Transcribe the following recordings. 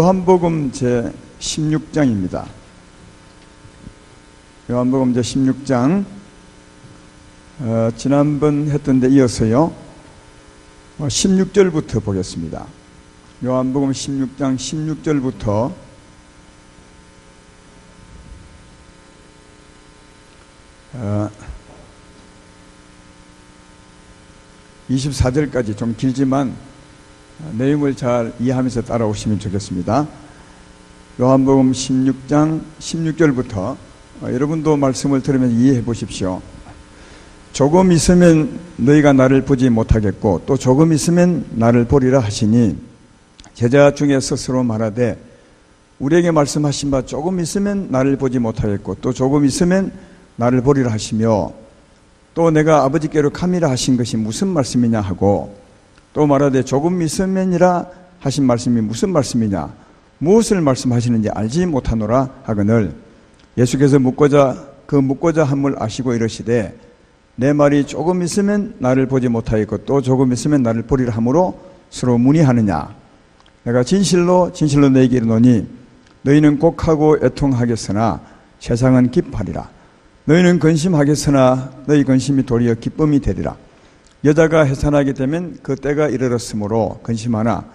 요한복음 제 16장입니다. 요한복음 제 16장 지난번 했던 데 이어서요 16절부터 보겠습니다. 요한복음 16장 16절부터 24절까지 좀 길지만 내용을 잘 이해하면서 따라오시면 좋겠습니다. 요한복음 16장 16절부터 여러분도 말씀을 들으면서 이해해 보십시오. 조금 있으면 너희가 나를 보지 못하겠고 또 조금 있으면 나를 보리라 하시니 제자 중에 스스로 말하되 우리에게 말씀하신 바 조금 있으면 나를 보지 못하겠고 또 조금 있으면 나를 보리라 하시며 또 내가 아버지께로 가미라 하신 것이 무슨 말씀이냐 하고 또 말하되 조금 있으면이라 하신 말씀이 무슨 말씀이냐 무엇을 말씀하시는지 알지 못하노라 하거늘 예수께서 묻고자 함을 아시고 이르시되 내 말이 조금 있으면 나를 보지 못하겠고 또 조금 있으면 나를 보리라 하므로 서로 문의하느냐 내가 진실로 너희에게 이르노니 너희는 곡하고 애통하겠으나 세상은 기뻐하리라 너희는 근심하겠으나 너희 근심이 도리어 기쁨이 되리라 여자가 해산하게 되면 그 때가 이르렀으므로 근심하나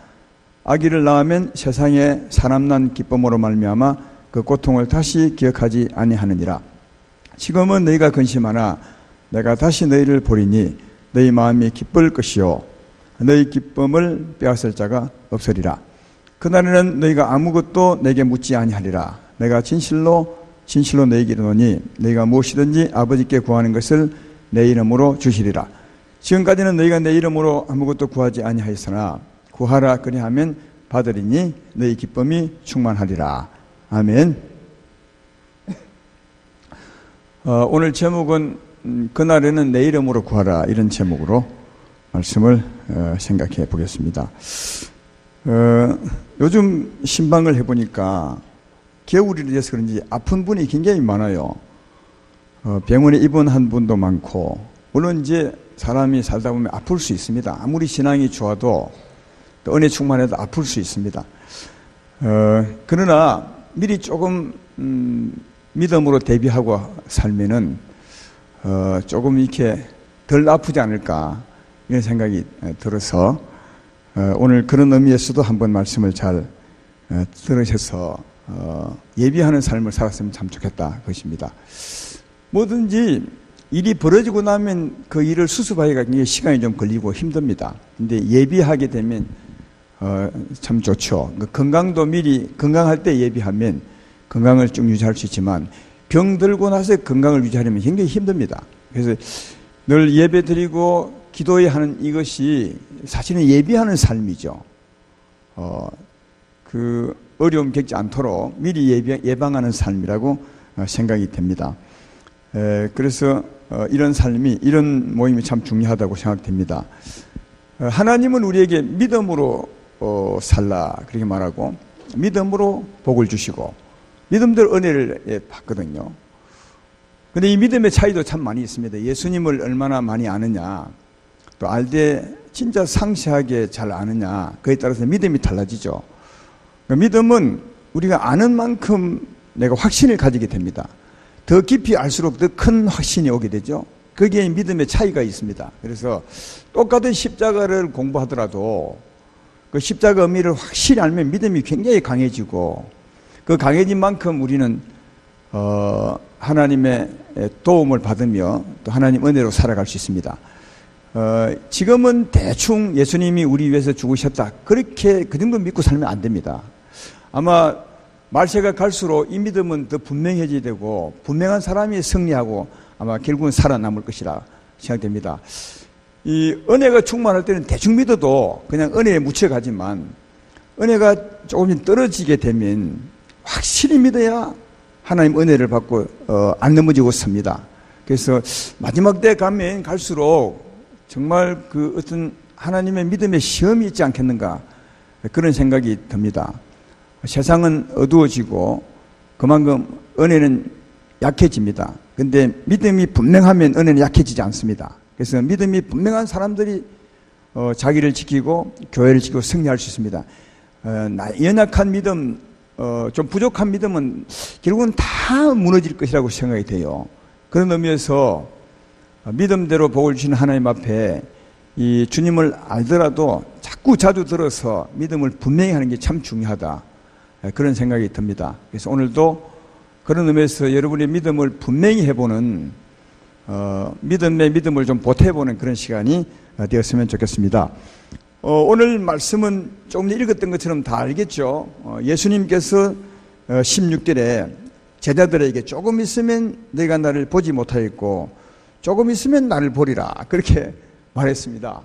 아기를 낳으면 세상에 사람 난 기쁨으로 말미암아 그 고통을 다시 기억하지 아니하느니라 지금은 너희가 근심하나 내가 다시 너희를 보리니 너희 마음이 기쁠 것이요 너희 기쁨을 빼앗을 자가 없으리라 그날에는 너희가 아무것도 내게 묻지 아니하리라 내가 진실로 너희에게 이르노니 너희가 무엇이든지 아버지께 구하는 것을 내 이름으로 주시리라 지금까지는 너희가 내 이름으로 아무것도 구하지 아니하였으나 구하라 그리하면 받으리니 너희 기쁨이 충만하리라 아멘. 오늘 제목은 그날에는 내 이름으로 구하라 이런 제목으로 말씀을 생각해 보겠습니다. 요즘 신방을 해보니까 겨울이 돼서 그런지 아픈 분이 굉장히 많아요. 병원에 입원한 분도 많고 물론 이제 사람이 살다 보면 아플 수 있습니다. 아무리 신앙이 좋아도 또 은혜 충만해도 아플 수 있습니다. 그러나 미리 조금 믿음으로 대비하고 살면은 조금 이렇게 덜 아프지 않을까 이런 생각이 들어서 오늘 그런 의미에서도 한번 말씀을 잘 들으셔서 예비하는 삶을 살았으면 참 좋겠다 그것입니다. 뭐든지 일이 벌어지고 나면 그 일을 수습하기가 굉장히 시간이 좀 걸리고 힘듭니다. 근데 예비하게 되면 참 좋죠. 건강도 미리 건강할 때 예비하면 건강을 쭉 유지할 수 있지만 병 들고 나서 건강을 유지하려면 굉장히 힘듭니다. 그래서 늘 예배 드리고 기도해야 하는 이것이 사실은 예비하는 삶이죠. 그 어려움 겪지 않도록 미리 예방하는 삶이라고 생각이 됩니다. 그래서 이런 삶이 이런 모임이 참 중요하다고 생각됩니다. 하나님은 우리에게 믿음으로 살라 그렇게 말하고 믿음으로 복을 주시고 믿음대로 은혜를 받거든요. 그런데 이 믿음의 차이도 참 많이 있습니다. 예수님을 얼마나 많이 아느냐 또 알되 진짜 상세하게 잘 아느냐 그에 따라서 믿음이 달라지죠. 믿음은 우리가 아는 만큼 내가 확신을 가지게 됩니다. 더 깊이 알수록 더 큰 확신이 오게 되죠. 거기에 믿음의 차이가 있습니다. 그래서 똑같은 십자가를 공부하더라도 그 십자가 의미를 확실히 알면 믿음이 굉장히 강해지고 그 강해진 만큼 우리는 하나님의 도움을 받으며 또 하나님 은혜로 살아갈 수 있습니다. 지금은 대충 예수님이 우리 위해서 죽으셨다 그렇게 그 정도 믿고 살면 안 됩니다. 아마 말세가 갈수록 이 믿음은 더 분명해지게 되고 분명한 사람이 승리하고 아마 결국은 살아남을 것이라 생각됩니다. 이 은혜가 충만할 때는 대충 믿어도 그냥 은혜에 묻혀가지만 은혜가 조금 떨어지게 되면 확실히 믿어야 하나님 은혜를 받고 안 넘어지고 섭니다. 그래서 마지막 때 가면 갈수록 정말 그 어떤 하나님의 믿음의 시험이 있지 않겠는가 그런 생각이 듭니다. 세상은 어두워지고 그만큼 은혜는 약해집니다. 그런데 믿음이 분명하면 은혜는 약해지지 않습니다. 그래서 믿음이 분명한 사람들이 자기를 지키고 교회를 지키고 승리할 수 있습니다. 연약한 믿음, 좀 부족한 믿음은 결국은 다 무너질 것이라고 생각이 돼요. 그런 의미에서 믿음대로 복을 주시는 하나님 앞에 이 주님을 알더라도 자꾸 자주 들어서 믿음을 분명히 하는 게 참 중요하다. 그런 생각이 듭니다. 그래서 오늘도 그런 의미에서 여러분의 믿음을 분명히 해보는 믿음의 믿음을 좀 보태보는 그런 시간이 되었으면 좋겠습니다. 오늘 말씀은 조금 전에 읽었던 것처럼 다 알겠죠. 예수님께서 16절에 제자들에게 조금 있으면 너희가 나를 보지 못하겠고 조금 있으면 나를 보리라 그렇게 말했습니다.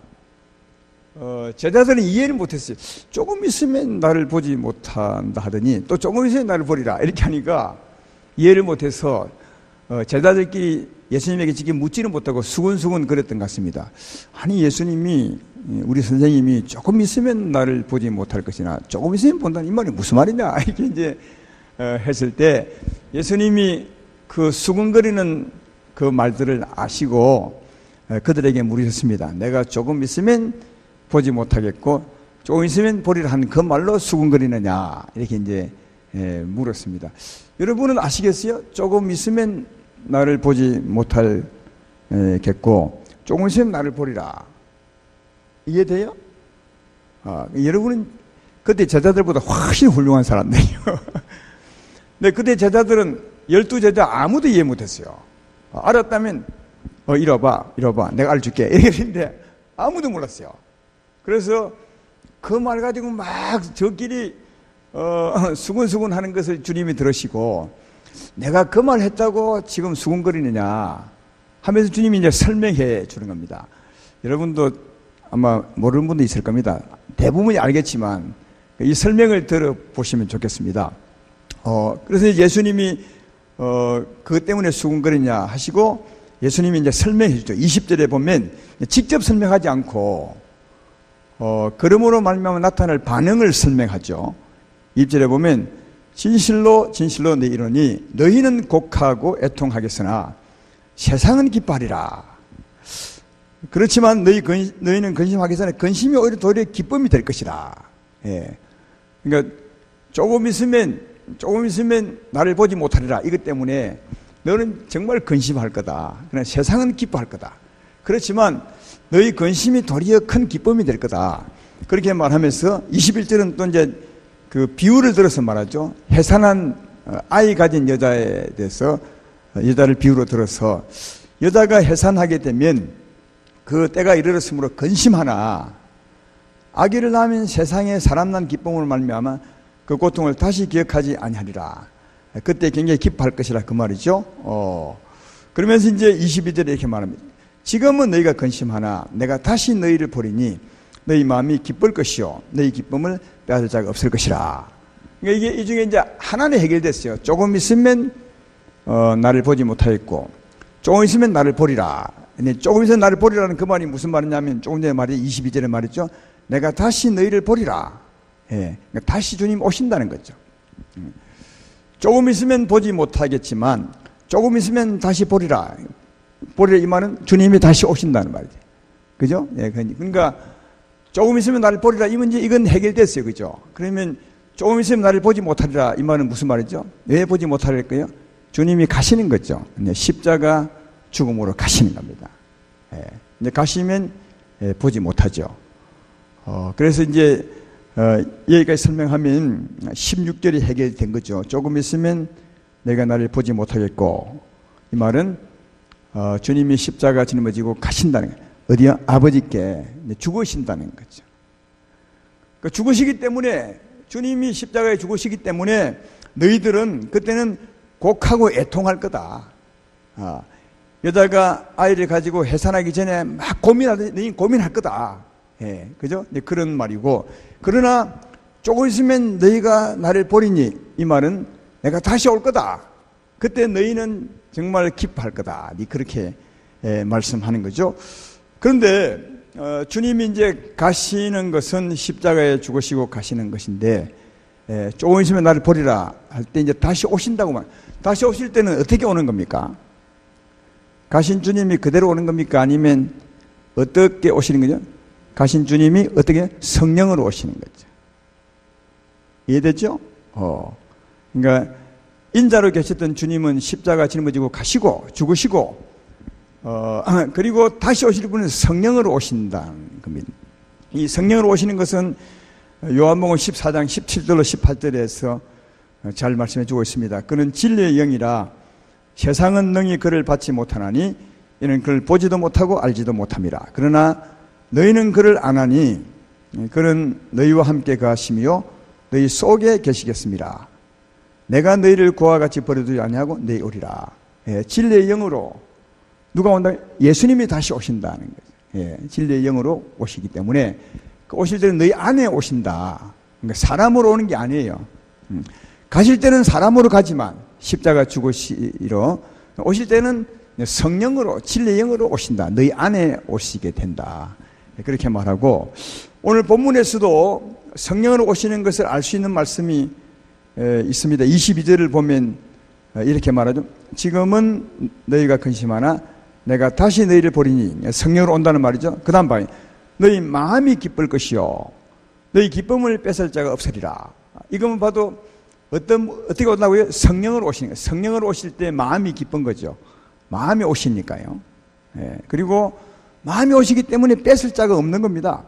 제자들은 이해를 못했어요. 조금 있으면 나를 보지 못한다 하더니 또 조금 있으면 나를 보리라 이렇게 하니까 이해를 못해서 제자들끼리 예수님에게 직접 묻지는 못하고 수근수근 그랬던 것 같습니다. 아니 예수님이 우리 선생님이 조금 있으면 나를 보지 못할 것이나 조금 있으면 본다는 이 말이 무슨 말이냐 이렇게 이제 했을 때 예수님이 그 수근거리는 그 말들을 아시고 그들에게 물으셨습니다. 내가 조금 있으면 보지 못하겠고 조금 있으면 보리라 한 그 말로 수근거리느냐 이렇게 이제 물었습니다. 여러분은 아시겠어요? 조금 있으면 나를 보지 못하겠고 조금 있으면 나를 보리라. 이해돼요? 여러분은 그때 제자들보다 훨씬 훌륭한 사람들이에요. 근데 그때 제자들은 12제자 아무도 이해 못했어요. 알았다면 이리 와봐 내가 알려줄게 이렇게 했는데 아무도 몰랐어요. 그래서 그 말 가지고 막 저끼리 수근수근 하는 것을 주님이 들으시고 내가 그 말 했다고 지금 수근거리느냐 하면서 주님이 이제 설명해 주는 겁니다. 여러분도 아마 모르는 분도 있을 겁니다. 대부분이 알겠지만 이 설명을 들어보시면 좋겠습니다. 그래서 예수님이 그것 때문에 수근거리냐 하시고 예수님이 이제 설명해 주죠. 20절에 보면 직접 설명하지 않고 그러므로 말미암아 나타날 반응을 설명하죠. 1절에 보면 진실로 진실로 내 이르노니 너희는 곡하고 애통하겠으나 세상은 기뻐하리라. 그렇지만 너희는 근심하겠으나 근심이 오히려 도리어 기쁨이 될 것이라. 예. 그러니까 조금 있으면 나를 보지 못하리라. 이것 때문에 너는 정말 근심할 거다. 그러나 세상은 기뻐할 거다. 그렇지만 너희 근심이 도리어 큰 기쁨이 될 거다. 그렇게 말하면서 21절은 또 이제 그 비유를 들어서 말하죠. 해산한 아이 가진 여자에 대해서 여자를 비유로 들어서 여자가 해산하게 되면 그 때가 이르렀으므로 근심하나 아기를 낳으면 세상에 사람 난 기쁨으로 말미암아 그 고통을 다시 기억하지 아니하리라. 그때 굉장히 기뻐할 것이라 그 말이죠. 그러면서 이제 22절에 이렇게 말합니다. 지금은 너희가 근심하나 내가 다시 너희를 보리니 너희 마음이 기쁠 것이요 너희 기쁨을 빼앗을 자가 없을 것이라. 그러니까 이게 이 중에 이제 하나는 해결됐어요. 조금 있으면 나를 보지 못하겠고 조금 있으면 나를 보리라. 근데 조금 있으면 나를 보리라는 그 말이 무슨 말이냐면 조금 전에 말이 22절에 말했죠. 내가 다시 너희를 보리라. 예, 그러니까 다시 주님 오신다는 거죠. 조금 있으면 보지 못하겠지만 조금 있으면 다시 보리라. 보리라 이 말은 주님이 다시 오신다는 말이죠. 그죠? 예, 그러니까 조금 있으면 나를 보리라 이 문제 이건 해결됐어요. 그죠? 그러면 조금 있으면 나를 보지 못하리라 이 말은 무슨 말이죠? 왜 보지 못하릴까요? 주님이 가시는 거죠. 십자가 죽음으로 가시는 겁니다. 예, 이제 가시면 보지 못하죠. 그래서 이제 여기까지 설명하면 16절이 해결된 거죠. 조금 있으면 내가 나를 보지 못하겠고 이 말은 주님이 십자가 짊어지고 가신다는 거예요. 어디요? 아버지께 죽으신다는 거죠. 그러니까 죽으시기 때문에 주님이 십자가에 죽으시기 때문에 너희들은 그때는 곡하고 애통할 거다. 여자가 아이를 가지고 해산하기 전에 막 너희 고민할 거다. 예, 그죠? 그런 말이고 그러나 조금 있으면 너희가 나를 보리니 이 말은 내가 다시 올 거다. 그때 너희는 정말 기뻐할 거다. 그렇게 말씀하는 거죠. 그런데 주님이 이제 가시는 것은 십자가에 죽으시고 가시는 것인데 조금 있으면 나를 보리라 할 때 이제 다시 오신다고 말. 다시 오실 때는 어떻게 오는 겁니까? 가신 주님이 그대로 오는 겁니까? 아니면 어떻게 오시는 거죠? 가신 주님이 어떻게 성령으로 오시는 거죠. 이해되죠? 그러니까 인자로 계셨던 주님은 십자가 짊어지고 가시고 죽으시고 그리고 다시 오실 분은 성령으로 오신다는 겁니다. 이 성령으로 오시는 것은 요한복음 14장 17절로 18절에서 잘 말씀해 주고 있습니다. 그는 진리의 영이라 세상은 능히 그를 받지 못하나니 이는 그를 보지도 못하고 알지도 못함이라. 그러나 너희는 그를 아나니 그는 너희와 함께 거하시며 너희 속에 계시겠습니다. 내가 너희를 그와 같이 버려두지 아니하고 너희 오리라. 진리의 영으로 누가 온다? 예수님이 다시 오신다는 거죠. 진리의 영으로 오시기 때문에 오실 때는 너희 안에 오신다. 그러니까 사람으로 오는 게 아니에요. 가실 때는 사람으로 가지만 십자가 죽으시러 오실 때는 성령으로 진리의 영으로 오신다. 너희 안에 오시게 된다. 그렇게 말하고 오늘 본문에서도 성령으로 오시는 것을 알 수 있는 말씀이 있습니다. 22절을 보면 이렇게 말하죠. 지금은 너희가 근심하나 내가 다시 너희를 보리니 성령으로 온다는 말이죠. 그 다음 방에 너희 마음이 기쁠 것이요 너희 기쁨을 뺏을 자가 없으리라. 이것만 봐도 어떻게 온다고요? 성령으로 오시는 거예요. 성령으로 오실 때 마음이 기쁜 거죠. 마음이 오시니까요. 그리고 마음이 오시기 때문에 뺏을 자가 없는 겁니다.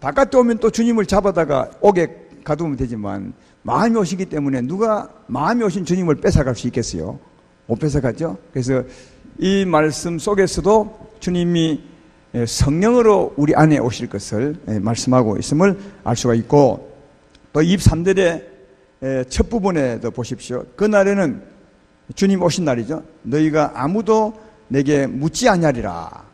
바깥에 오면 또 주님을 잡아다가 옥에 가두면 되지만 마음이 오시기 때문에 누가 마음이 오신 주님을 뺏어갈 수 있겠어요? 못 뺏어가죠. 그래서 이 말씀 속에서도 주님이 성령으로 우리 안에 오실 것을 말씀하고 있음을 알 수가 있고 또 23절의 첫 부분에도 보십시오. 그날에는 주님 오신 날이죠. 너희가 아무도 내게 묻지 아니하리라.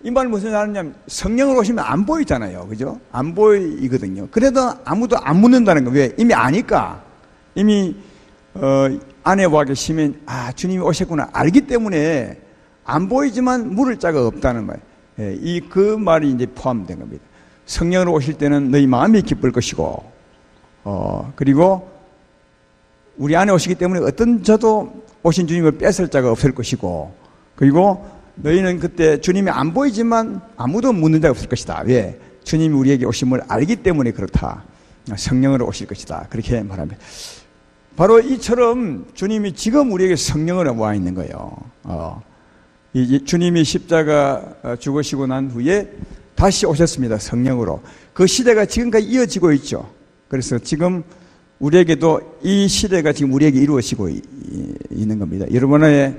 이 말 무슨 말이냐면 성령으로 오시면 안 보이잖아요. 그죠? 안 보이거든요. 그래도 아무도 안 묻는다는 거예요. 왜? 이미 아니까. 이미 안에 와 계시면 주님이 오셨구나 알기 때문에 안 보이지만 물을 자가 없다는 말. 그 말이 이제 포함된 겁니다. 성령으로 오실 때는 너희 마음이 기쁠 것이고 그리고 우리 안에 오시기 때문에 어떤 저도 오신 주님을 뺏을 자가 없을 것이고 그리고 너희는 그때 주님이 안 보이지만 아무도 묻는 자가 없을 것이다. 왜? 주님이 우리에게 오심을 알기 때문에 그렇다. 성령으로 오실 것이다. 그렇게 말합니다. 바로 이처럼 주님이 지금 우리에게 성령으로 와 있는 거예요. 주님이 십자가 죽으시고 난 후에 다시 오셨습니다. 성령으로. 그 시대가 지금까지 이어지고 있죠. 그래서 지금 우리에게도 이 시대가 지금 우리에게 이루어지고 있는 겁니다. 여러분의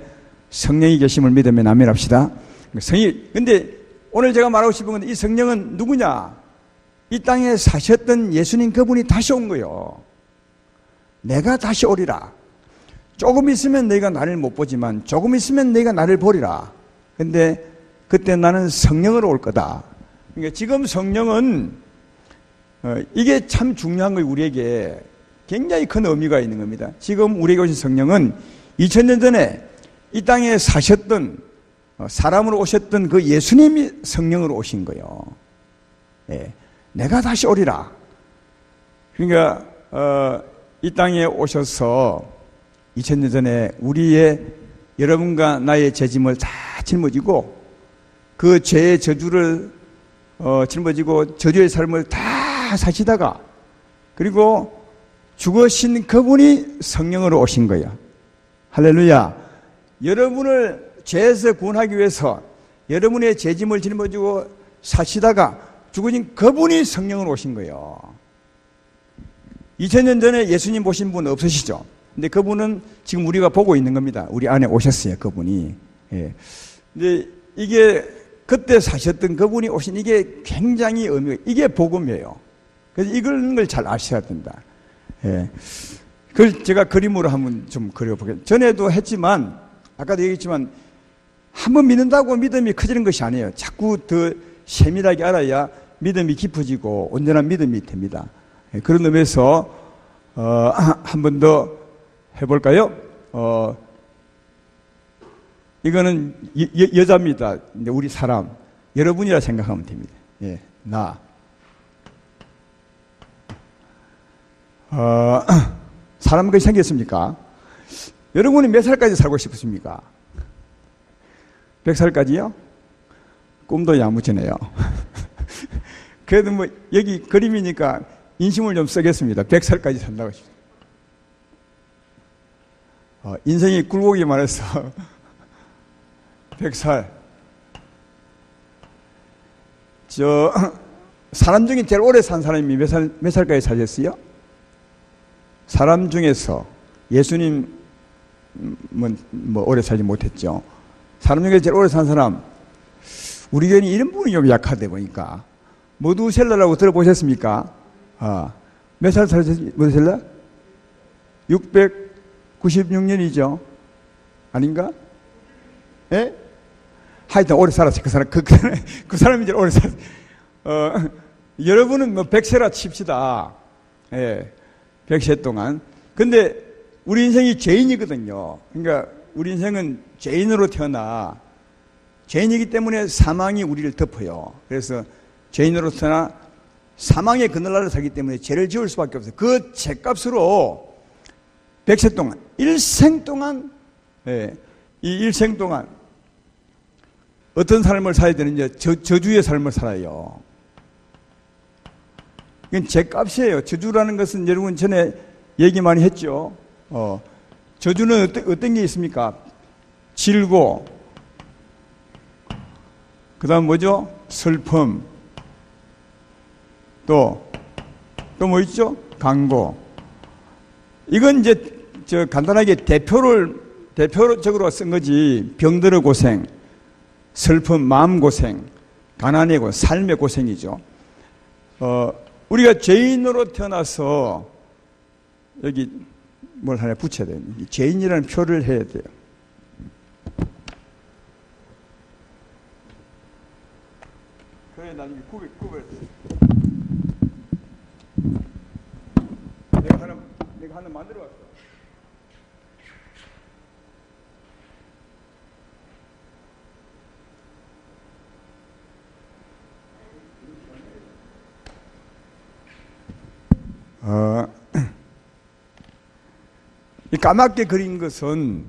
성령이 계심을 믿으면 아멘 합시다. 근데 오늘 제가 말하고 싶은 건 이 성령은 누구냐? 이 땅에 사셨던 예수님 그분이 다시 온 거예요. 내가 다시 오리라. 조금 있으면 너희가 나를 못 보지만 조금 있으면 너희가 나를 보리라. 근데 그때 나는 성령으로 올 거다. 그러니까 지금 성령은 이게 참 중요한 거예요. 우리에게 굉장히 큰 의미가 있는 겁니다. 지금 우리에게 오신 성령은 2000년 전에 이 땅에 사셨던 사람으로 오셨던 그 예수님이 성령으로 오신 거예요. 내가 다시 오리라. 그러니까 이 땅에 오셔서 2000년 전에 우리의 여러분과 나의 죄짐을 다 짊어지고 그 죄의 저주를 짊어지고 저주의 삶을 다 사시다가 그리고 죽으신 그분이 성령으로 오신 거예요. 할렐루야. 여러분을 죄에서 구원하기 위해서 여러분의 죄짐을 짊어지고 사시다가 죽으신 그분이 성령으로 오신 거예요. 2000년 전에 예수님 보신 분 없으시죠? 근데 그분은 지금 우리가 보고 있는 겁니다. 우리 안에 오셨어요, 그분이. 근데 이게 그때 사셨던 그분이 오신 이게 굉장히 의미가, 이게 복음이에요. 그래서 이런 걸 잘 아셔야 된다. 그걸 제가 그림으로 한번 좀 그려보겠습니다. 전에도 했지만, 아까도 얘기했지만, 한번 믿는다고 믿음이 커지는 것이 아니에요. 자꾸 더 세밀하게 알아야 믿음이 깊어지고 온전한 믿음이 됩니다. 그런 의미에서 한 번 더 해볼까요? 이거는 여자입니다. 근데 우리 사람 여러분이라 생각하면 됩니다. 나 사람 그렇게 생겼습니까? 여러분이 몇 살까지 살고 싶으십니까? 100살까지요? 꿈도 야무지네요. 그래도 뭐 여기 그림이니까 인심을 좀 쓰겠습니다. 100살까지 산다고 하십니다. 인생이 굴곡이만 해서 100살. 사람 중에 제일 오래 산 사람이 몇 살까지 사셨어요? 사람 중에서 예수님은 뭐 오래 살지 못했죠. 사람 중에 제일 오래 산 사람, 우리 교회는 이런 부분이 좀 약하다 보니까. 모두셀라라고 들어보셨습니까? 몇 살 사셨어요? 모두셀라? 696년이죠. 아닌가? 예? 하여튼 오래 살았어요. 그 사람, 그 사람이 이제 오래 살았어요. 여러분은 뭐 100세라 칩시다. 예. 100세 동안. 근데 우리 인생이 죄인이거든요. 그러니까 우리 인생은 죄인으로 태어나 죄인이기 때문에 사망이 우리를 덮어요. 그래서 죄인으로 태어나 사망의 그늘나라를 살기 때문에 죄를 지을 수밖에 없어요. 그 죄값으로 100세 동안, 일생 동안, 예, 이 일생 동안 어떤 삶을 살아야 되는지 저주의 삶을 살아요. 이건 죄값이에요. 저주라는 것은 여러분 전에 얘기 많이 했죠. 저주는 어떤 게 있습니까? 질고, 그 다음 뭐죠? 슬픔, 또 뭐 있죠? 강고. 이건 이제 간단하게 대표적으로 쓴 거지. 병들어 고생, 슬픔, 마음 고생, 가난의 고생, 삶의 고생이죠. 우리가 죄인으로 태어나서 여기 뭘 하나 붙여야 돼요. 죄인이라는 표를 해야 돼요. 그래 나중에 구별. 내가 하나 만들어 왔어. 이 까맣게 그린 것은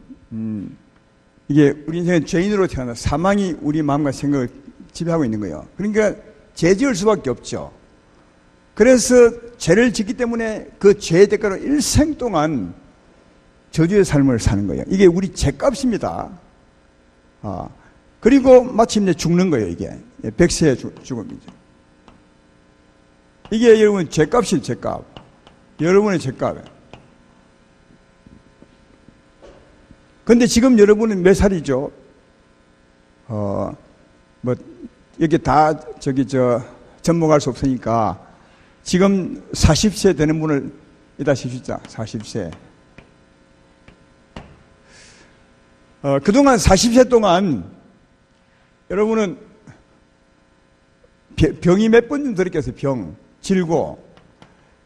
이게 우리 인생은 죄인으로 태어나 사망이 우리 마음과 생각을 지배하고 있는 거예요. 그러니까 죄 지을 수밖에 없죠. 그래서 죄를 짓기 때문에 그 죄의 대가로 일생 동안 저주의 삶을 사는 거예요. 이게 우리 죄값입니다. 그리고 마침내 죽는 거예요. 이게 100세의 죽음이죠. 이게 여러분 죄값이에요. 죄값. 여러분의 죄값이에요. 근데 지금 여러분은 몇 살이죠? 이렇게 다 접목할 수 없으니까 지금 40세 되는 분을 이따 십시다. 40세. 그동안 40세 동안 여러분은 병이 몇 번쯤 들었겠어요? 질고.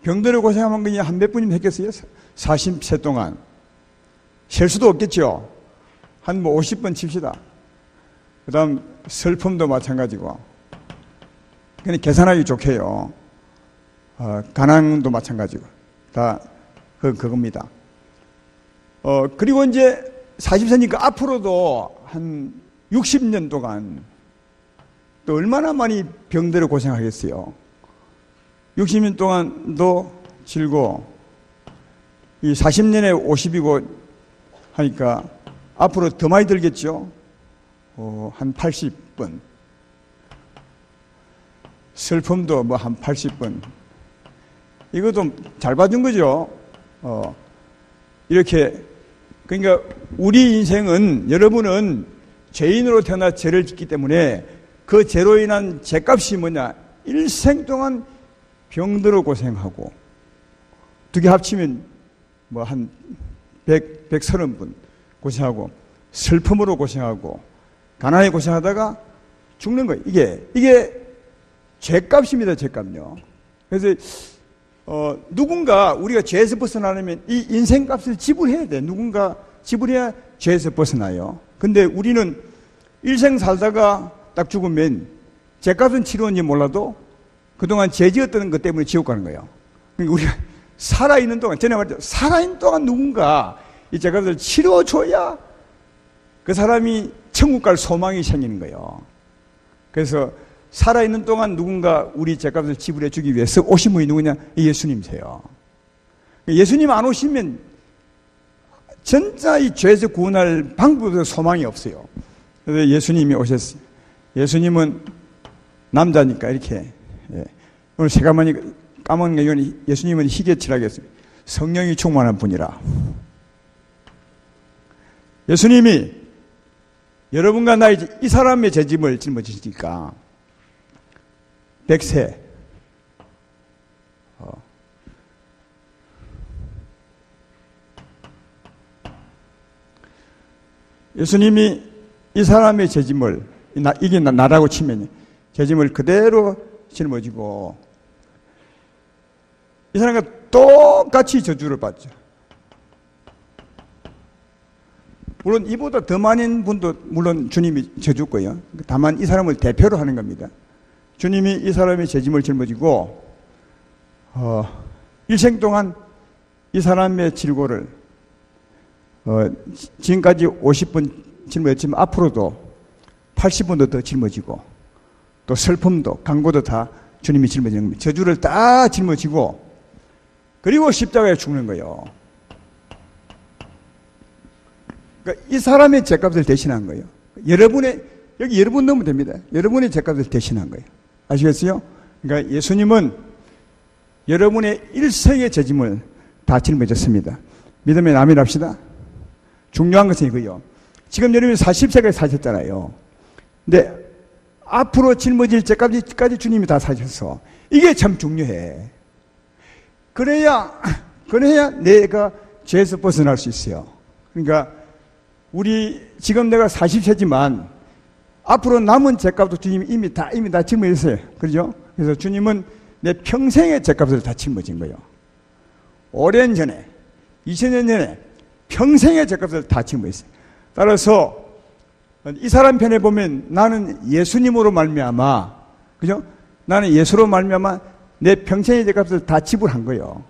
병들어 고생하면 그냥 한 몇 분이면 했겠어요? 40세 동안. 셀 수도 없겠죠. 한 50번 칩시다. 그 다음 슬픔도 마찬가지고. 그냥 계산하기 좋게요. 가난도 마찬가지고. 다 그겁니다. 그리고 이제 40세니까 앞으로도 한 60년 동안 또 얼마나 많이 병들어 고생하겠어요. 60년 동안도 질고, 이 40년에 50이고 하니까 앞으로 더 많이 들겠죠. 한 80번. 슬픔도 뭐 한 80번. 이것도 잘 봐준 거죠. 이렇게. 그러니까 우리 인생은, 여러분은 죄인으로 태어나 죄를 짓기 때문에 그 죄로 인한 죄값이 뭐냐? 일생 동안 병들어 고생하고, 두 개 합치면 뭐 한 130분 고생하고, 슬픔으로 고생하고, 가난에 고생하다가 죽는 거예요. 이게 죄값입니다. 죄값요. 그래서 누군가 우리가 죄에서 벗어나려면 이 인생값을 지불해야 돼. 누군가 지불해야 죄에서 벗어나요. 근데 우리는 일생 살다가 딱 죽으면 죄값은 치루었는지 몰라도 그동안 죄 지었던 것 때문에 지옥 가는 거예요. 그러니까 우리가 살아있는 동안, 전에 말했죠. 살아있는 동안 누군가 이 죄값을 치러줘야 그 사람이 천국 갈 소망이 생기는 거예요. 그래서 살아있는 동안 누군가 우리 죄값을 지불해 주기 위해서 오신 분이 누구냐? 예수님이세요. 예수님 안 오시면 진짜 이 죄에서 구원할 방법도 소망이 없어요. 그래서 예수님이 오셨어요. 예수님은 남자니까 이렇게, 오늘 새까만이 까만 경이 예수님은 희게치라고 했어요. 성령이 충만한 분이라. 예수님이 여러분과 나 이 사람의 죄짐을 짊어지시니까 백세, 예수님이 이 사람의 죄짐을, 이게 나라고 치면 죄짐을 그대로 짊어지고 이 사람과 똑같이 저주를 받죠. 물론 이보다 더 많은 분도 물론 주님이 져줬고요. 다만 이 사람을 대표로 하는 겁니다. 주님이 이 사람의 죄짐을 짊어지고 일생 동안 이 사람의 질고를 지금까지 50분 짊어졌지만 앞으로도 80분도 더 짊어지고 또 슬픔도 강고도 다 주님이 짊어지는 겁니다. 저주를 다 짊어지고 그리고 십자가에 죽는 거예요. 그러니까 이 사람의 죄값을 대신한 거예요. 여기 여러분 넣으면 됩니다. 여러분의 죄값을 대신한 거예요. 아시겠어요? 그러니까 예수님은 여러분의 일생의 죄짐을 다 짊어졌습니다. 믿으면 아멘 합시다. 중요한 것은 이거요. 지금 여러분이 40세까지 사셨잖아요. 근데 앞으로 짊어질 죄까지 주님이 다 사셨어. 이게 참 중요해. 그래야 내가 죄에서 벗어날 수 있어요. 그러니까 지금 내가 40세지만 앞으로 남은 죄값도 주님이 이미 다 짊어졌어요. 그렇죠? 그래서 주님은 내 평생의 죄값을 다 짊어진 거예요. 오랜 전에, 2000년 전에 평생의 죄값을 다 짊어졌어요. 따라서 이 사람 편에 보면 나는 예수님으로 말미암아, 그죠? 나는 예수로 말미암아 내 평생의 죄값을 다 지불한 거예요.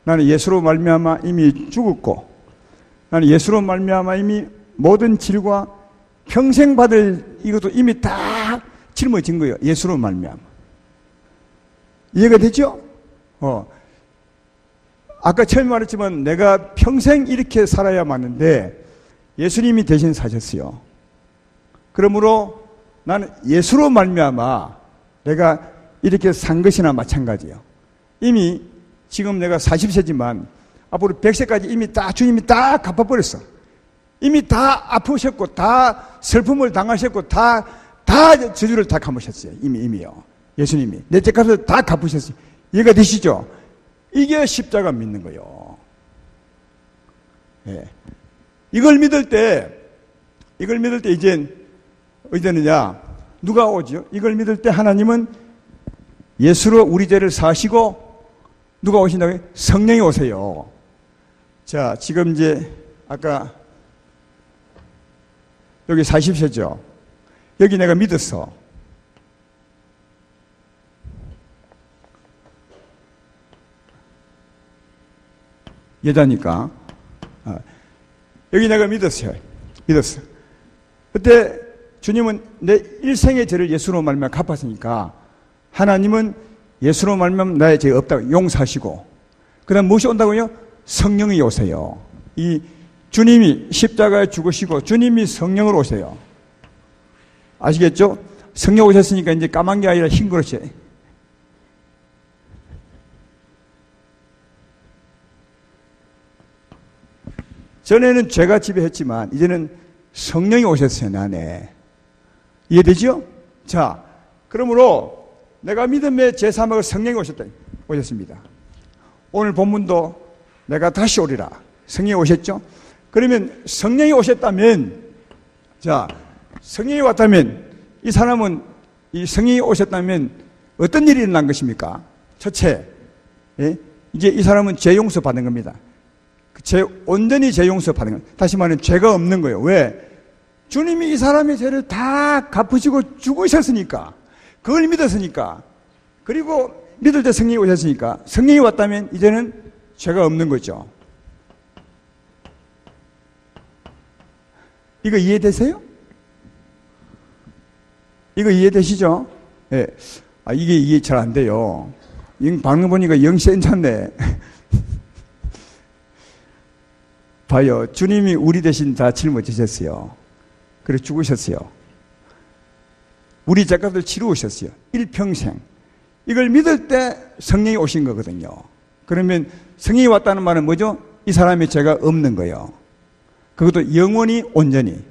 나는 예수로 말미암아 이미 죽었고, 나는 예수로 말미암아 이미 모든 질과 평생 받을 이것도 이미 다 짊어진 거예요. 예수로 말미암아. 이해가 되죠? 아까 처음에 말했지만 내가 평생 이렇게 살아야 맞는데 예수님이 대신 사셨어요. 그러므로 나는 예수로 말미암아 내가 이렇게 산 것이나 마찬가지예요. 이미 지금 내가 40세지만 앞으로 100세까지 이미 주님이 다 갚아버렸어. 이미 다 아프셨고 다 슬픔을 당하셨고 다 저주를 다 감으셨어요. 이미요. 예수님이 내 죄값을 다 갚으셨어요. 이해가 되시죠? 이게 십자가 믿는 거예요. 예. 이걸 믿을 때 이제는야 누가 오죠? 이걸 믿을 때 하나님은 예수로 우리 죄를 사시고 누가 오신다고요? 성령이 오세요. 자, 지금 이제 아까 여기 40세죠. 여기 내가 믿었어. 여자니까. 여기 내가 믿었어요. 믿었어. 그때 주님은 내 일생의 죄를 예수로 말미암아 갚았으니까 하나님은 예수로 말미암아 나의 죄가 없다고 용서하시고 그다음 무엇이 온다고요? 성령이 오세요. 이 주님이 십자가에 죽으시고 주님이 성령으로 오세요. 아시겠죠? 성령 오셨으니까 이제 까만 게 아니라 흰 그릇이. 전에는 죄가 지배했지만 이제는 성령이 오셨어요. 내 안에. 이해되죠? 자, 그러므로 내가 믿음의 제사막을 성령이 오셨습니다. 오늘 본문도 내가 다시 오리라. 성령이 오셨죠? 그러면 성령이 오셨다면, 자, 성령이 왔다면 이 사람은 이 성령이 오셨다면 어떤 일이 일어난 것입니까? 첫째, 이제 이 사람은 죄 용서 받은 겁니다. 온전히 죄 용서 받은 겁니다. 다시 말하면 죄가 없는 거예요. 왜? 주님이 이 사람의 죄를 다 갚으시고 죽으셨으니까, 그걸 믿었으니까, 그리고 믿을 때 성령이 오셨으니까, 성령이 왔다면 이제는 죄가 없는 거죠. 이거 이해되세요? 이거 이해되시죠? 예. 이게 이해 잘 안 돼요. 방금 보니까 영 센찮네. 봐요. 주님이 우리 대신 다 짊어지셨어요. 그래 죽으셨어요. 우리 죄값을 치루셨어요. 일평생. 이걸 믿을 때 성령이 오신 거거든요. 그러면 성령이 왔다는 말은 뭐죠? 이 사람의 죄가 없는 거예요. 그것도 영원히 온전히.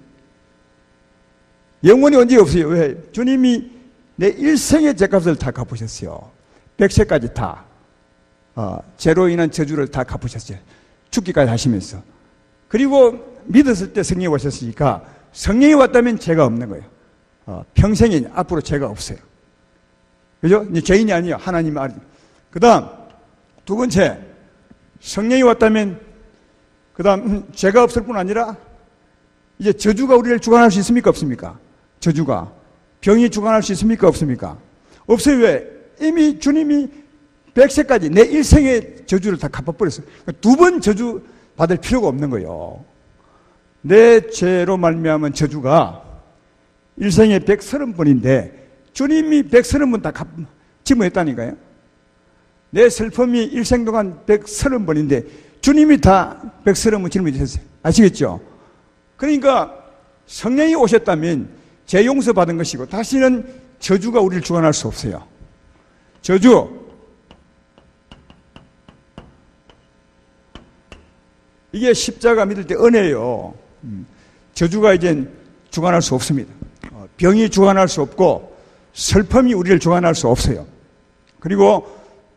영원히 온전히 없어요. 왜? 주님이 내 일생의 죄값을 다 갚으셨어요. 100세까지 다. 죄로 인한 저주를 다 갚으셨어요. 죽기까지 하시면서. 그리고 믿었을 때 성령이 오셨으니까 성령이 왔다면 죄가 없는 거예요. 평생에 앞으로 죄가 없어요. 그죠? 이제 죄인이 아니에요. 하나님 알. 그 다음, 두 번째, 성령이 왔다면, 그 다음, 죄가 없을 뿐 아니라, 이제 저주가 우리를 주관할 수 있습니까? 없습니까? 저주가. 병이 주관할 수 있습니까? 없습니까? 없어요. 왜? 이미 주님이 100세까지 내 일생의 저주를 다 갚아버렸어요. 두 번 저주 받을 필요가 없는 거예요. 내 죄로 말미암은 저주가 일생에 130번인데 주님이 130번 다 짊어졌다니까요. 내 슬픔이 일생 동안 130번인데 주님이 다 130번 짊어지셨어요. 아시겠죠? 그러니까 성령이 오셨다면 죄 용서 받은 것이고 다시는 저주가 우리를 주관할 수 없어요. 저주. 이게 십자가 믿을 때 은혜예요. 저주가 이제 주관할 수 없습니다. 병이 주관할 수 없고 슬픔이 우리를 주관할 수 없어요. 그리고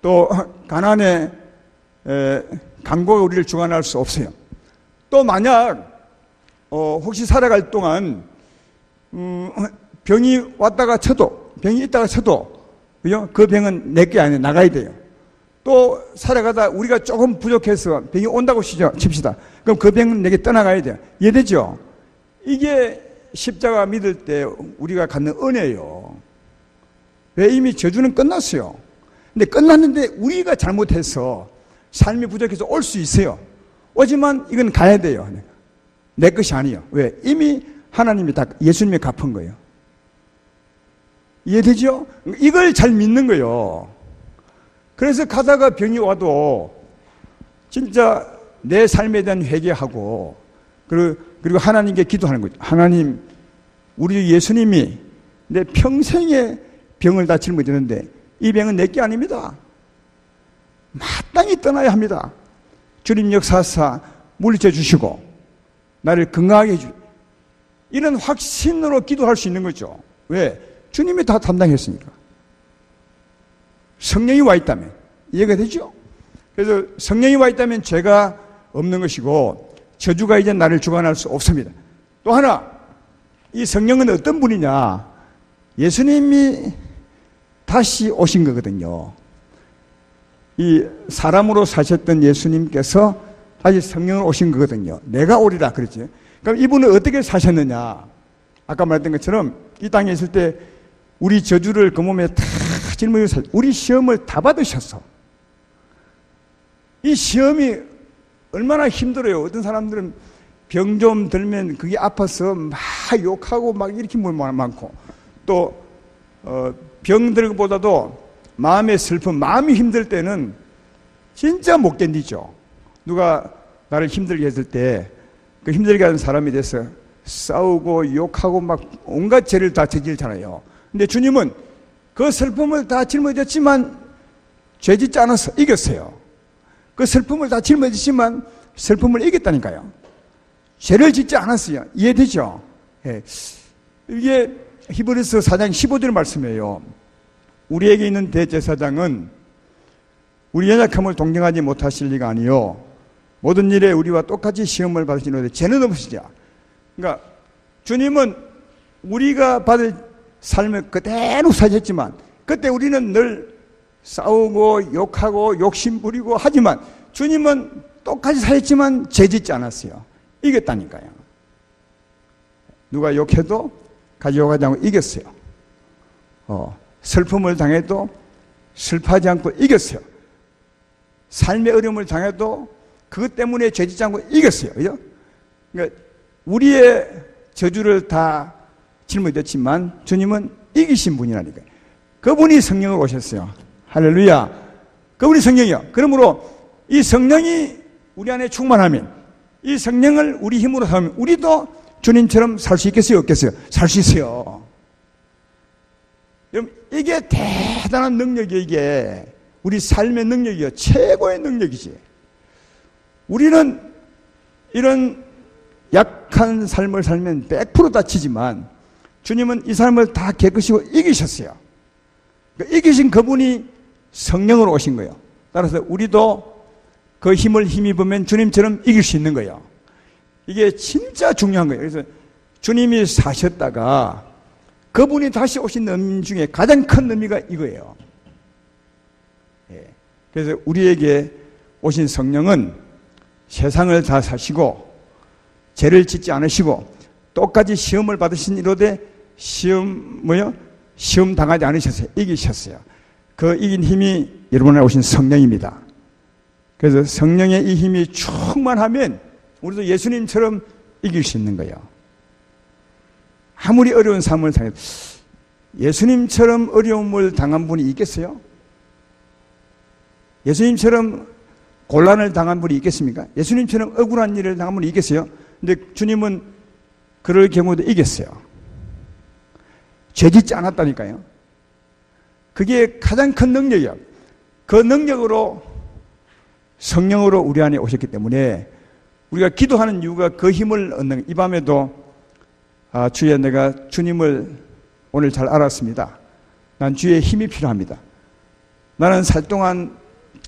또 가난의 강고가 우리를 주관할 수 없어요. 또 만약 혹시 살아갈 동안 병이 왔다가 쳐도 병이 있다가 쳐도 그죠? 그 병은 내게 아니에요. 나가야 돼요. 또 살아가다 우리가 조금 부족해서 병이 온다고 칩시다. 그럼 그 병은 내게 떠나가야 돼요. 이해되죠? 이게 십자가 믿을 때 우리가 갖는 은혜예요. 왜? 이미 저주는 끝났어요. 근데 끝났는데 우리가 잘못해서 삶이 부족해서 올 수 있어요. 오지만 이건 가야 돼요. 내 것이 아니에요. 왜? 이미 하나님이 다 예수님이 갚은 거예요. 이해되죠? 이걸 잘 믿는 거예요. 그래서 가다가 병이 와도 진짜 내 삶에 대한 회개하고 그리고 하나님께 기도하는 거죠. 하나님, 우리 예수님이 내 평생의 병을 다 짊어지는데 이 병은 내게 아닙니다. 마땅히 떠나야 합니다. 주님 역사하사 물리쳐 주시고 나를 건강하게 해주시고 이런 확신으로 기도할 수 있는 거죠. 왜? 주님이 다 담당했으니까. 성령이 와 있다면 이해가 되죠? 그래서 성령이 와 있다면 죄가 없는 것이고 저주가 이제 나를 주관할 수 없습니다. 또 하나, 이 성령은 어떤 분이냐? 예수님이 다시 오신 거거든요. 이 사람으로 사셨던 예수님께서 다시 성령으로 오신 거거든요. 내가 오리라 그랬지. 그럼 이분은 어떻게 사셨느냐? 아까 말했던 것처럼 이 땅에 있을 때 우리 저주를 그 몸에 다 짊어지고 우리 시험을 다 받으셨어. 이 시험이 얼마나 힘들어요. 어떤 사람들은 병 좀 들면 그게 아파서 막 욕하고 막 이렇게 많고 또 병들보다도 마음의 슬픔, 마음이 힘들 때는 진짜 못 견디죠. 누가 나를 힘들게 했을 때 그 힘들게 하는 사람에 대해서 싸우고 욕하고 막 온갖 죄를 다 저질잖아요. 근데 주님은 그 슬픔을 다 짊어졌지만 죄 짓지 않아서 이겼어요. 그 슬픔을 다 짊어지지만 슬픔을 이겼다니까요. 죄를 짓지 않았어요. 이해되죠? 예. 이게 히브리서 4장 15절 말씀이에요. 우리에게 있는 대제사장은 우리 연약함을 동정하지 못하실 리가 아니요 모든 일에 우리와 똑같이 시험을 받으시는데 죄는 없으시자. 그러니까 주님은 우리가 받을 삶을 그대로 사셨지만 그때 우리는 늘 싸우고 욕하고 욕심 부리고 하지만 주님은 똑같이 사셨지만 죄 짓지 않았어요. 이겼다니까요. 누가 욕해도 가져가지 않고 이겼어요. 슬픔을 당해도 슬퍼하지 않고 이겼어요. 삶의 어려움을 당해도 그것 때문에 죄 짓지 않고 이겼어요. 그죠? 그러니까 우리의 저주를 다 짊어졌지만 주님은 이기신 분이라니까요. 그분이 성령으로 오셨어요. 할렐루야. 그분이 성령이요. 그러므로 이 성령이 우리 안에 충만하면, 이 성령을 우리 힘으로 살면 우리도 주님처럼 살 수 있겠어요? 없겠어요? 살 수 있어요. 여러분, 이게 대단한 능력이에요. 이게 우리 삶의 능력이요. 최고의 능력이지. 우리는 이런 약한 삶을 살면 100% 다치지만 주님은 이 삶을 다 깨끗이 이기셨어요. 그러니까 이기신 그분이 성령으로 오신 거예요. 따라서 우리도 그 힘을 힘입으면 주님처럼 이길 수 있는 거예요. 이게 진짜 중요한 거예요. 그래서 주님이 사셨다가 그분이 다시 오신 의미 중에 가장 큰 의미가 이거예요. 그래서 우리에게 오신 성령은 세상을 다 사시고 죄를 짓지 않으시고 똑같이 시험을 받으신 이로되 시험 당하지 않으셨어요. 이기셨어요. 그 이긴 힘이 여러분에 오신 성령입니다. 그래서 성령의 이 힘이 충만하면 우리도 예수님처럼 이길 수 있는 거예요. 아무리 어려운 삶을 당해도 예수님처럼 어려움을 당한 분이 있겠어요? 예수님처럼 곤란을 당한 분이 있겠습니까? 예수님처럼 억울한 일을 당한 분이 있겠어요? 근데 주님은 그럴 경우도 이겼어요. 죄 짓지 않았다니까요. 그게 가장 큰 능력이에요. 그 능력으로 성령으로 우리 안에 오셨기 때문에 우리가 기도하는 이유가 그 힘을 얻는 거예요. 이 밤에도 주여 내가 주님을 오늘 잘 알았습니다. 난 주의 힘이 필요합니다. 나는 살 동안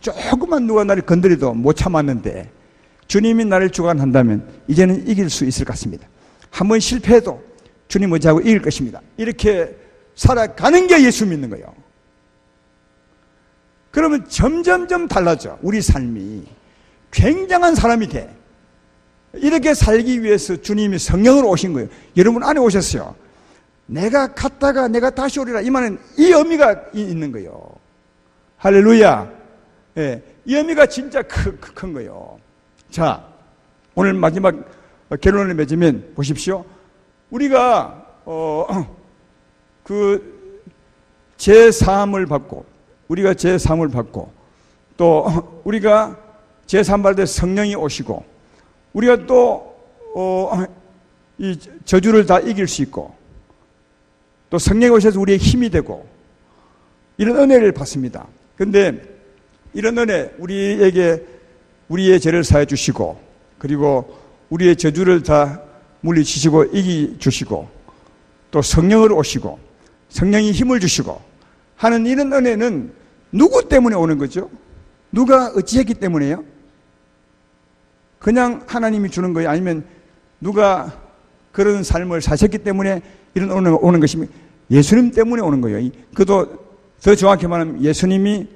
조금만 누가 나를 건드려도 못 참았는데 주님이 나를 주관한다면 이제는 이길 수 있을 것 같습니다. 한번 실패해도 주님 의지하고 이길 것입니다. 이렇게 살아가는 게 예수 믿는 거예요. 그러면 점점점 달라져. 우리 삶이 굉장한 사람이 돼. 이렇게 살기 위해서 주님이 성령으로 오신 거예요. 여러분 안에 오셨어요. 내가 갔다가 내가 다시 오리라. 이 말은 이 의미가 있는 거예요. 할렐루야. 예, 이 의미가 진짜 큰 거예요. 자, 오늘 마지막 결론을 맺으면 보십시오. 우리가 그 제3을 받고 우리가 제3을 받고 또 우리가 제3 받을 때 성령이 오시고 우리가 또 이 저주를 다 이길 수 있고 또 성령이 오셔서 우리의 힘이 되고 이런 은혜를 받습니다. 그런데 이런 은혜 우리에게 우리의 죄를 사해 주시고 그리고 우리의 저주를 다 물리치시고 이기주시고 또 성령으로 오시고 성령이 힘을 주시고 하는 이런 은혜는 누구 때문에 오는 거죠? 누가 어찌했기 때문에요? 그냥 하나님이 주는 거예요? 아니면 누가 그런 삶을 사셨기 때문에 이런 은혜가 오는 것입니까? 예수님 때문에 오는 거예요. 그도 더 정확히 말하면 예수님이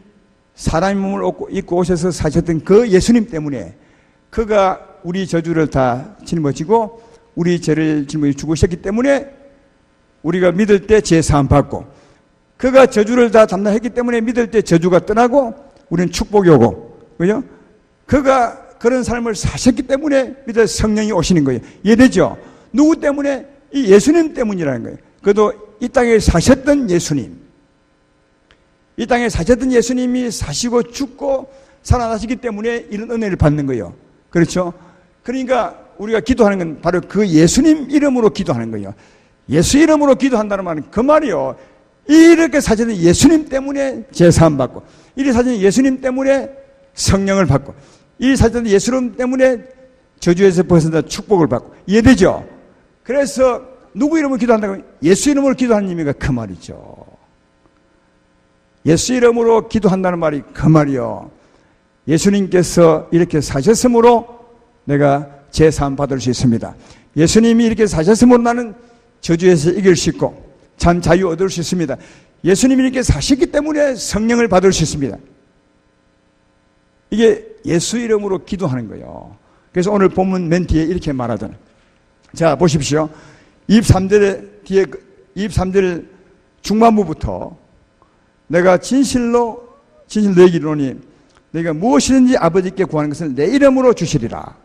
사람의 몸을 입고 오셔서 사셨던 그 예수님 때문에 그가 우리 저주를 다 짊어지고 우리 죄를 짊어지고 죽으셨기 때문에 우리가 믿을 때 죄 사함 받고 그가 저주를 다 담당했기 때문에 믿을 때 저주가 떠나고 우리는 축복이 오고 그죠? 그가 그런 삶을 사셨기 때문에 믿을 성령이 오시는 거예요. 이해되죠? 누구 때문에? 이 예수님 때문이라는 거예요. 그도 이 땅에 사셨던 예수님, 이 땅에 사셨던 예수님이 사시고 죽고 살아나시기 때문에 이런 은혜를 받는 거예요. 그렇죠? 그러니까 우리가 기도하는 건 바로 그 예수님 이름으로 기도하는 거예요. 예수 이름으로 기도한다는 말은 그 말이요. 이렇게 사셨던 예수님 때문에 제사함 받고 이렇게 사셨던 예수님 때문에 성령을 받고 이렇게 사셨던 예수님 때문에 저주에서 벗어나 축복을 받고 이해되죠? 그래서 누구 이름으로 기도한다고? 예수 이름으로 기도하는 의미가 그 말이죠. 예수 이름으로 기도한다는 말이 그 말이요. 예수님께서 이렇게 사셨으므로 내가 제사함 받을 수 있습니다. 예수님이 이렇게 사셨으므로 나는 저주에서 이길 수 있고 참 자유 얻을 수 있습니다. 예수님이 이렇게 사셨기 때문에 성령을 받을 수 있습니다. 이게 예수 이름으로 기도하는 거예요. 그래서 오늘 본문 맨 뒤에 이렇게 말하던 자 보십시오. 23절 뒤에 23절 중반부부터 내가 진실로 너에게 이르노니 내가 무엇이든지 아버지께 구하는 것을 내 이름으로 주시리라.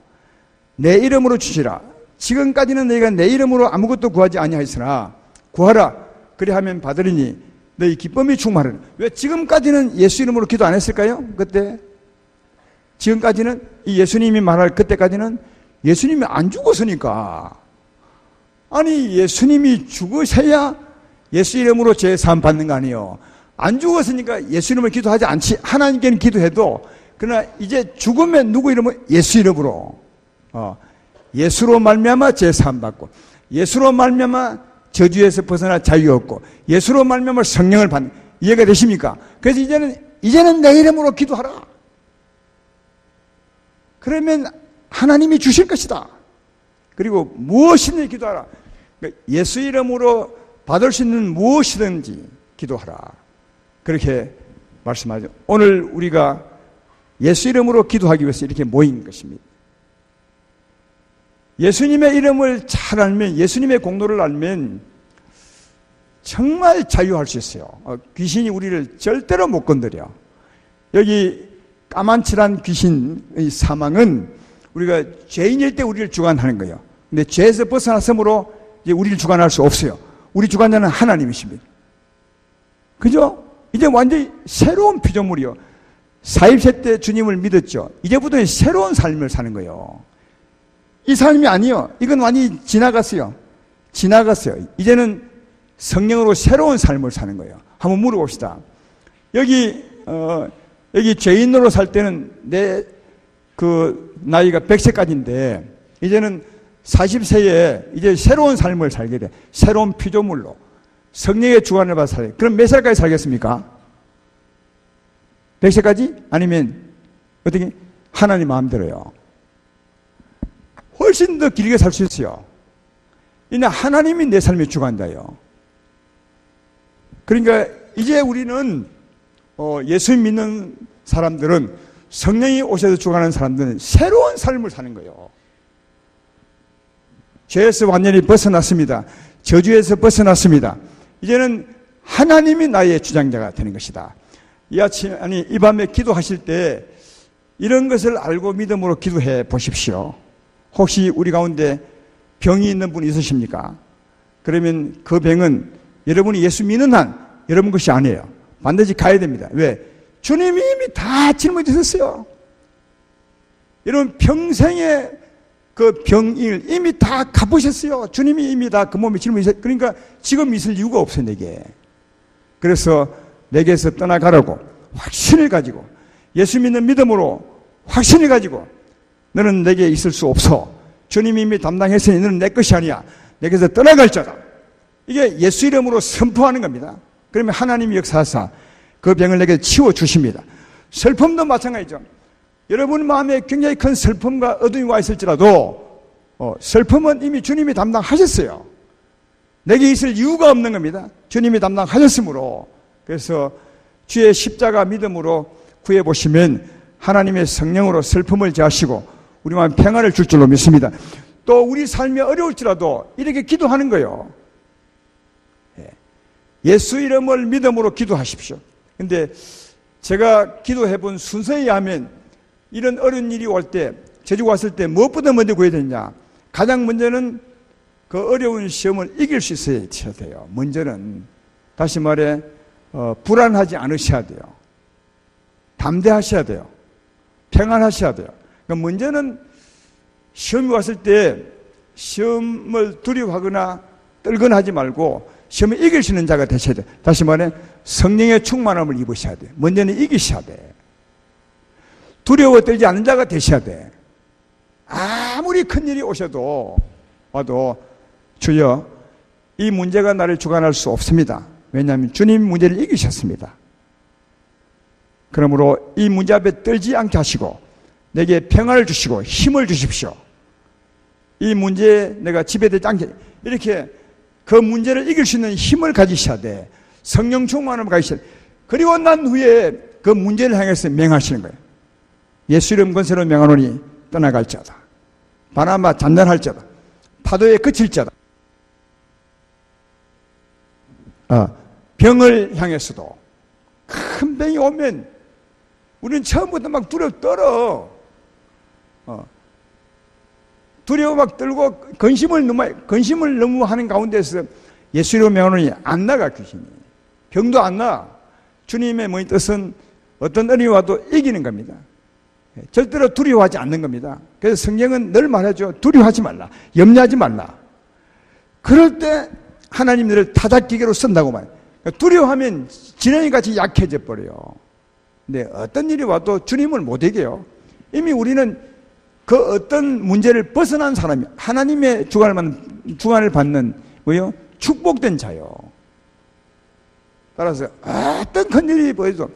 내 이름으로 주시라. 지금까지는 내가 내 이름으로 아무것도 구하지 아니하였으나 구하라. 그리하면 받으리니 너희 기쁨이 충만하리라. 왜 지금까지는 예수 이름으로 기도 안 했을까요? 그때 지금까지는 이 예수님이 말할 그때까지는 예수님이 안 죽었으니까. 아니 예수님이 죽으셔야 예수 이름으로 죄 사함 받는 거 아니에요. 안 죽었으니까 예수 이름으로 기도하지 않지. 하나님께는 기도해도 그러나 이제 죽으면 누구 이름으로? 예수 이름으로. 예수로 말미암아 죄 사함 받고 예수로 말미암아 저주에서 벗어나 자유 얻고 예수로 말미암아 성령을 받는. 이해가 되십니까? 그래서 이제는 내 이름으로 기도하라. 그러면 하나님이 주실 것이다. 그리고 무엇이든지 기도하라. 그러니까 예수 이름으로 받을 수 있는 무엇이든지 기도하라. 그렇게 말씀하죠. 오늘 우리가 예수 이름으로 기도하기 위해서 이렇게 모인 것입니다. 예수님의 이름을 잘 알면, 예수님의 공로를 알면 정말 자유할 수 있어요. 귀신이 우리를 절대로 못 건드려. 여기 까만칠한 귀신의 사망은 우리가 죄인일 때 우리를 주관하는 거예요. 근데 죄에서 벗어났으므로 이제 우리를 주관할 수 없어요. 우리 주관자는 하나님이십니다. 그죠? 이제 완전히 새로운 피조물이요. 40세 때 주님을 믿었죠. 이제부터는 새로운 삶을 사는 거예요. 이 삶이 아니요. 이건 완전히 지나갔어요. 지나갔어요. 이제는 성령으로 새로운 삶을 사는 거예요. 한번 물어봅시다. 여기 죄인으로 살 때는 내 그 나이가 100세까지인데 이제는 40세에 이제 새로운 삶을 살게 돼. 새로운 피조물로. 성령의 주관을 받아 살아요. 그럼 몇 살까지 살겠습니까? 100세까지? 아니면 어떻게? 하나님 마음대로요. 훨씬 더 길게 살 수 있어요. 이제 하나님이 내 삶의 주관자예요. 그러니까 이제 우리는 예수 믿는 사람들은 성령이 오셔서 주관하는 사람들은 새로운 삶을 사는 거예요. 죄에서 완전히 벗어났습니다. 저주에서 벗어났습니다. 이제는 하나님이 나의 주장자가 되는 것이다. 이 밤에 기도하실 때 이런 것을 알고 믿음으로 기도해 보십시오. 혹시 우리 가운데 병이 있는 분 있으십니까? 그러면 그 병은 여러분이 예수 믿는 한 여러분 것이 아니에요. 반드시 가야 됩니다. 왜? 주님이 이미 다 짊어지셨어요. 여러분 평생의 그 병을 이미 다 갚으셨어요. 주님이 이미 다 그 몸에 짊어지셨어요. 그러니까 지금 있을 이유가 없어요, 내게. 그래서 내게서 떠나가라고 확신을 가지고 예수 믿는 믿음으로 확신을 가지고 너는 내게 있을 수 없어. 주님이 이미 담당했으니 너는 내 것이 아니야. 내게서 떠나갈 자다. 이게 예수 이름으로 선포하는 겁니다. 그러면 하나님이 역사하사 그 병을 내게 치워주십니다. 슬픔도 마찬가지죠. 여러분 마음에 굉장히 큰 슬픔과 어둠이 와 있을지라도 슬픔은 이미 주님이 담당하셨어요. 내게 있을 이유가 없는 겁니다. 주님이 담당하셨으므로. 그래서 주의 십자가 믿음으로 구해보시면 하나님의 성령으로 슬픔을 제하시고 우리 마음에 평안을 줄 줄로 믿습니다. 또 우리 삶이 어려울지라도 이렇게 기도하는 거예요. 예수 이름을 믿음으로 기도하십시오. 근데 제가 기도해 본 순서에 의하면 이런 어려운 일이 올 때, 제주가 왔을 때 무엇보다 먼저 구해야 되냐? 가장 먼저는 그 어려운 시험을 이길 수 있어야 돼요. 먼저는. 다시 말해 불안하지 않으셔야 돼요. 담대하셔야 돼요. 평안하셔야 돼요. 그러니까 먼저는 시험이 왔을 때 시험을 두려워하거나 떨거나 하지 말고 시험을 이길 수 있는 자가 되셔야 돼요. 다시 말해 성령의 충만함을 입으셔야 돼요. 먼저는 이기셔야 돼. 두려워 떨지 않는 자가 되셔야 돼. 아무리 큰 일이 와도 주여 이 문제가 나를 주관할 수 없습니다. 왜냐하면 주님 문제를 이기셨습니다. 그러므로 이 문제 앞에 떨지 않게 하시고 내게 평안을 주시고 힘을 주십시오. 이 문제에 내가 지배되지 않게 이렇게 그 문제를 이길 수 있는 힘을 가지셔야 돼. 성령 충만함을 가지셔야 돼. 그리고 난 후에 그 문제를 향해서 명하시는 거예요. 예수 이름 권세로 명하노니 떠나갈 자다. 바나마 잔잔할 자다. 파도에 그칠 자다. 병을 향해서도 큰 병이 오면 우리는 처음부터 막 떨어. 두려워 막 떨고 근심을 너무 하는 가운데서 예수 이름으로 명하노니 안 나가 귀신이. 병도 안 나. 주님의 뭐 뜻은 어떤 어려움이 와도 이기는 겁니다. 절대로 두려워하지 않는 겁니다. 그래서 성경은 늘 말하죠. 두려워하지 말라. 염려하지 말라. 그럴 때 하나님들을 타작기계로 쓴다고 말해요. 두려워하면 지렁이 같이 약해져 버려요. 근데 어떤 일이 와도 주님을 못 이겨요. 이미 우리는 그 어떤 문제를 벗어난 사람이 하나님의 주관을 받는 뭐요? 축복된 자요. 따라서 어떤 큰 일이 보여도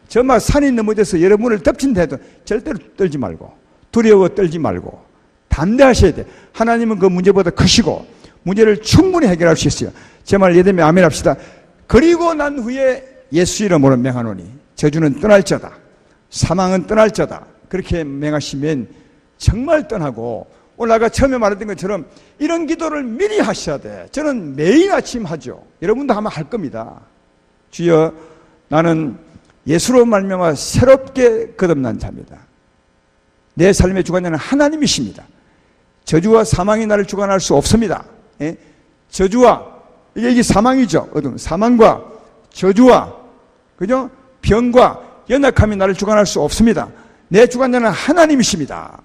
정말 산이 넘어져서 여러분을 덮친다 해도 절대로 떨지 말고 두려워 떨지 말고 담대하셔야 돼. 하나님은 그 문제보다 크시고 문제를 충분히 해결할 수 있어요. 제 말 예되면 아멘 합시다. 그리고 난 후에 예수 이름으로 명하노니 저주는 떠날저다. 사망은 떠날저다. 그렇게 명하시면 정말 떠나고 오늘 아까 처음에 말했던 것처럼 이런 기도를 미리 하셔야 돼. 저는 매일 아침 하죠. 여러분도 아마 할 겁니다. 주여 나는 예수로 말미암아 새롭게 거듭난 자입니다. 내 삶의 주관자는 하나님이십니다. 저주와 사망이 나를 주관할 수 없습니다. 예? 저주와 이게 사망이죠. 어둠 사망과 저주와 그죠? 병과 연약함이 나를 주관할 수 없습니다. 내 주관자는 하나님이십니다.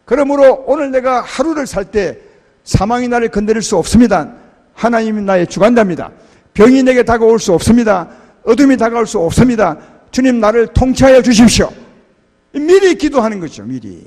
그러므로 오늘 내가 하루를 살 때 사망이 나를 건드릴 수 없습니다. 하나님이 나의 주관자입니다. 병이 내게 다가올 수 없습니다. 어둠이 다가올 수 없습니다. 주님 나를 통치하여 주십시오. 미리 기도하는 거죠. 미리.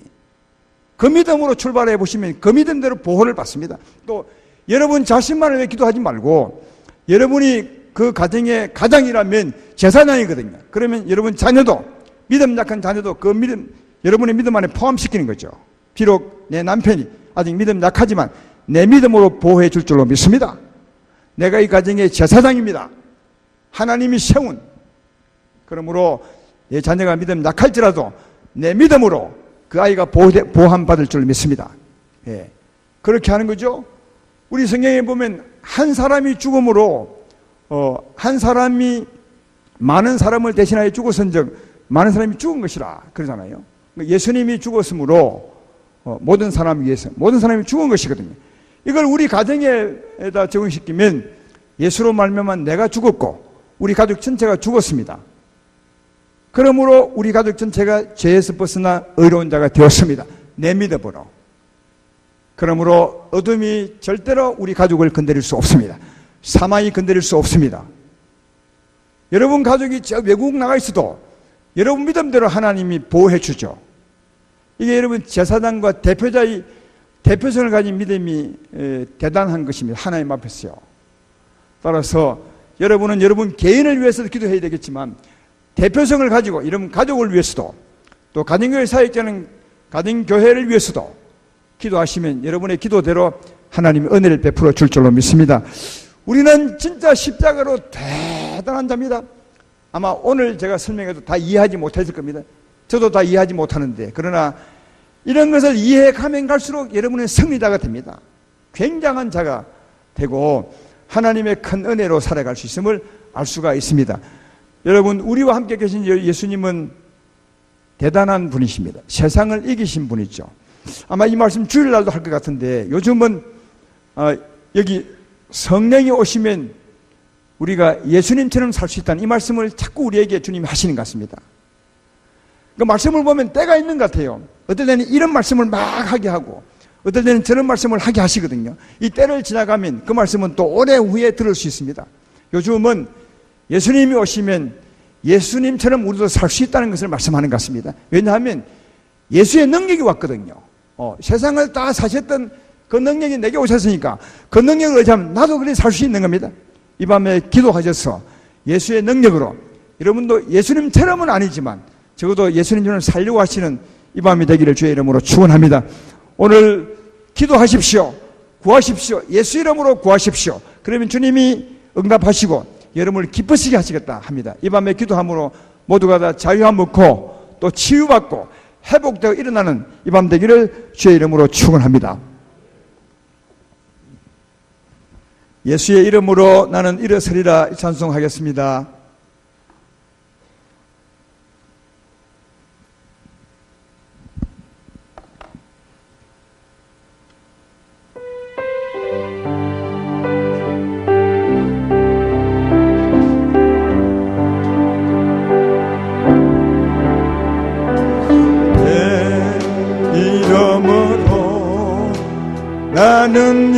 그 믿음으로 출발해 보시면 그 믿음대로 보호를 받습니다. 또 여러분 자신만을 위해 기도하지 말고 여러분이 그 가정의 가장이라면 제사장이거든요. 그러면 여러분 자녀도 믿음 약한 자녀도 그 믿음 여러분의 믿음 안에 포함시키는 거죠. 비록 내 남편이 아직 믿음 약하지만 내 믿음으로 보호해 줄 줄로 믿습니다. 내가 이 가정의 제사장입니다. 하나님이 세운. 그러므로 내 자녀가 믿음 약할지라도 내 믿음으로 그 아이가 보호받을 줄 믿습니다. 예. 그렇게 하는 거죠. 우리 성경에 보면 한 사람이 죽음으로 한 사람이 많은 사람을 대신하여 죽었은즉 많은 사람이 죽은 것이라 그러잖아요. 예수님이 죽었으므로 모든 사람 위해서 모든 사람이 죽은 것이거든요. 이걸 우리 가정에다 적용시키면 예수로 말미암아 내가 죽었고 우리 가족 전체가 죽었습니다. 그러므로 우리 가족 전체가 죄에서 벗어나 의로운 자가 되었습니다. 내 믿음으로. 그러므로 어둠이 절대로 우리 가족을 건드릴 수 없습니다. 사망이 건드릴 수 없습니다. 여러분 가족이 저 외국 나가 있어도 여러분 믿음대로 하나님이 보호해 주죠. 이게 여러분 제사장과 대표자의 대표성을 가진 믿음이 대단한 것입니다. 하나님 앞에서요. 따라서 여러분은 여러분 개인을 위해서도 기도해야 되겠지만 대표성을 가지고 여러분 가족을 위해서도 또 가정교회 사역자는 가정교회를 위해서도 기도하시면 여러분의 기도대로 하나님이 은혜를 베풀어 줄 줄로 믿습니다. 우리는 진짜 십자가로 대단한 자입니다. 아마 오늘 제가 설명해도 다 이해하지 못했을 겁니다. 저도 다 이해하지 못하는데 그러나 이런 것을 이해해 가면 갈수록 여러분은 승리자가 됩니다. 굉장한 자가 되고 하나님의 큰 은혜로 살아갈 수 있음을 알 수가 있습니다. 여러분 우리와 함께 계신 예수님은 대단한 분이십니다. 세상을 이기신 분이죠. 아마 이 말씀 주일날도 할 것 같은데 요즘은 여기 성령이 오시면 우리가 예수님처럼 살 수 있다는 이 말씀을 자꾸 우리에게 주님이 하시는 것 같습니다. 그 말씀을 보면 때가 있는 것 같아요. 어떨 때는 이런 말씀을 막 하게 하고 어떨 때는 저런 말씀을 하게 하시거든요. 이 때를 지나가면 그 말씀은 또 오래 후에 들을 수 있습니다. 요즘은 예수님이 오시면 예수님처럼 우리도 살 수 있다는 것을 말씀하는 것 같습니다. 왜냐하면 예수의 능력이 왔거든요. 세상을 다 사셨던 그 능력이 내게 오셨으니까 그 능력을 의지하면 나도 그래 살 수 있는 겁니다. 이 밤에 기도하셔서 예수의 능력으로 여러분도 예수님처럼은 아니지만 적어도 예수님처럼 살려고 하시는 이 밤이 되기를 주의 이름으로 축원합니다. 오늘 기도하십시오. 구하십시오. 예수 이름으로 구하십시오. 그러면 주님이 응답하시고 여러분을 기쁘시게 하시겠다 합니다. 이 밤에 기도함으로 모두가 다 자유함 얻고 또 치유받고 회복되어 일어나는 이 밤 되기를 주의 이름으로 축원합니다. 예수의 이름으로 나는 일어서리라 찬송하겠습니다. 나는